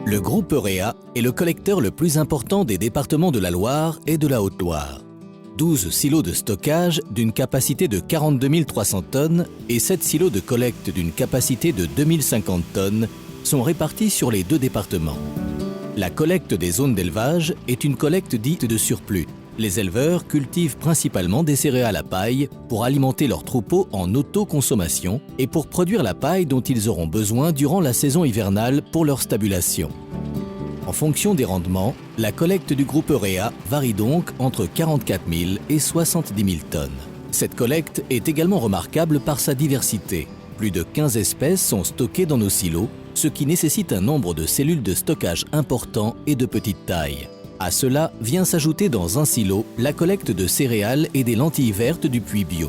Le groupe Eurea est le collecteur le plus important des départements de la Loire et de la Haute-Loire. 12 silos de stockage d'une capacité de 42 300 tonnes et 7 silos de collecte d'une capacité de 2050 tonnes sont répartis sur les deux départements. La collecte des zones d'élevage est une collecte dite de surplus. Les éleveurs cultivent principalement des céréales à paille pour alimenter leurs troupeaux en autoconsommation et pour produire la paille dont ils auront besoin durant la saison hivernale pour leur stabulation. En fonction des rendements, la collecte du groupe Eurea varie donc entre 44 000 et 70 000 tonnes. Cette collecte est également remarquable par sa diversité. Plus de 15 espèces sont stockées dans nos silos, ce qui nécessite un nombre de cellules de stockage important et de petite taille. À cela vient s'ajouter dans un silo la collecte de céréales et des lentilles vertes du puits bio.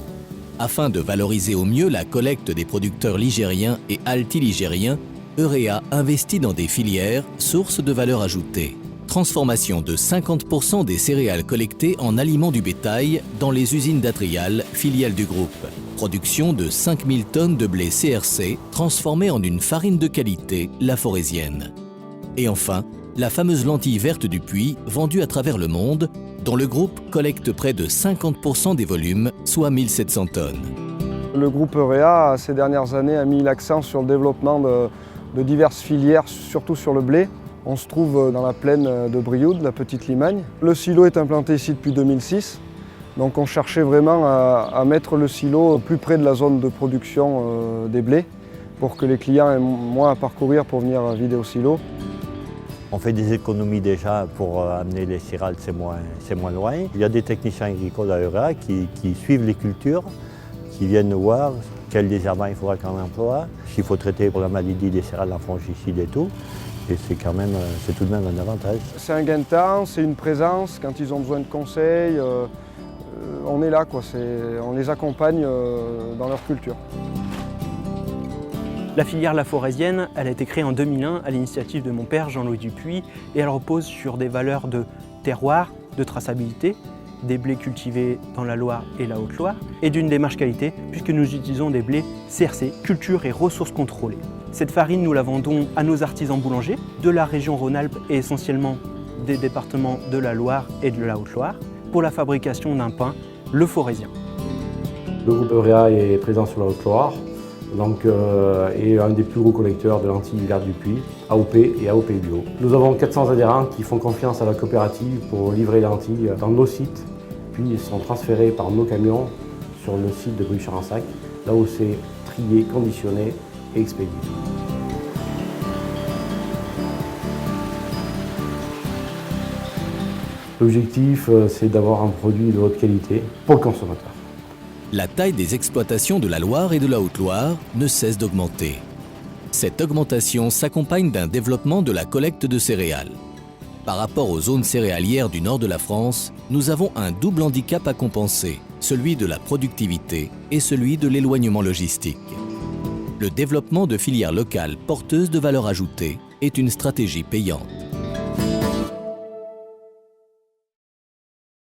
Afin de valoriser au mieux la collecte des producteurs ligériens et altiligériens, Eurea investit dans des filières sources de valeur ajoutée. Transformation de 50% des céréales collectées en aliments du bétail dans les usines d'Atrial, filiales du groupe. Production de 5000 tonnes de blé CRC transformée en une farine de qualité, la forésienne. Et enfin, la fameuse lentille verte du puits, vendue à travers le monde, dont le groupe collecte près de 50% des volumes, soit 1700 tonnes. Le groupe Eurea, ces dernières années, a mis l'accent sur le développement de diverses filières, surtout sur le blé. On se trouve dans la plaine de Brioude, la Petite Limagne. Le silo est implanté ici depuis 2006, donc on cherchait vraiment à mettre le silo plus près de la zone de production des blés, pour que les clients aient moins à parcourir pour venir vider au silo. On fait des économies déjà pour amener les céréales, c'est moins loin. Il y a des techniciens agricoles à Eurea qui suivent les cultures, qui viennent voir quel désherbant il faudra qu'on emploie, s'il faut traiter pour la maladie des céréales en fongicide et tout. Et c'est tout de même un avantage. C'est un gain de temps, c'est une présence. Quand ils ont besoin de conseils, on est là, quoi. On les accompagne dans leur culture. La filière La Forésienne, elle a été créée en 2001 à l'initiative de mon père Jean-Louis Dupuis et elle repose sur des valeurs de terroir, de traçabilité, des blés cultivés dans la Loire et la Haute-Loire et d'une démarche qualité puisque nous utilisons des blés CRC, culture et ressources contrôlées. Cette farine, nous la vendons à nos artisans boulangers de la région Rhône-Alpes et essentiellement des départements de la Loire et de la Haute-Loire pour la fabrication d'un pain, le forésien. Le groupe Eurea est présent sur la Haute-Loire. Et un des plus gros collecteurs de lentilles vertes du puits, AOP et AOP Bio. Nous avons 400 adhérents qui font confiance à la coopérative pour livrer les lentilles dans nos sites, puis ils sont transférés par nos camions sur le site de Bruy-Charensac, là où c'est trié, conditionné et expédié. L'objectif, c'est d'avoir un produit de haute qualité pour le consommateur. La taille des exploitations de la Loire et de la Haute-Loire ne cesse d'augmenter. Cette augmentation s'accompagne d'un développement de la collecte de céréales. Par rapport aux zones céréalières du nord de la France, nous avons un double handicap à compenser, celui de la productivité et celui de l'éloignement logistique. Le développement de filières locales porteuses de valeur ajoutée est une stratégie payante.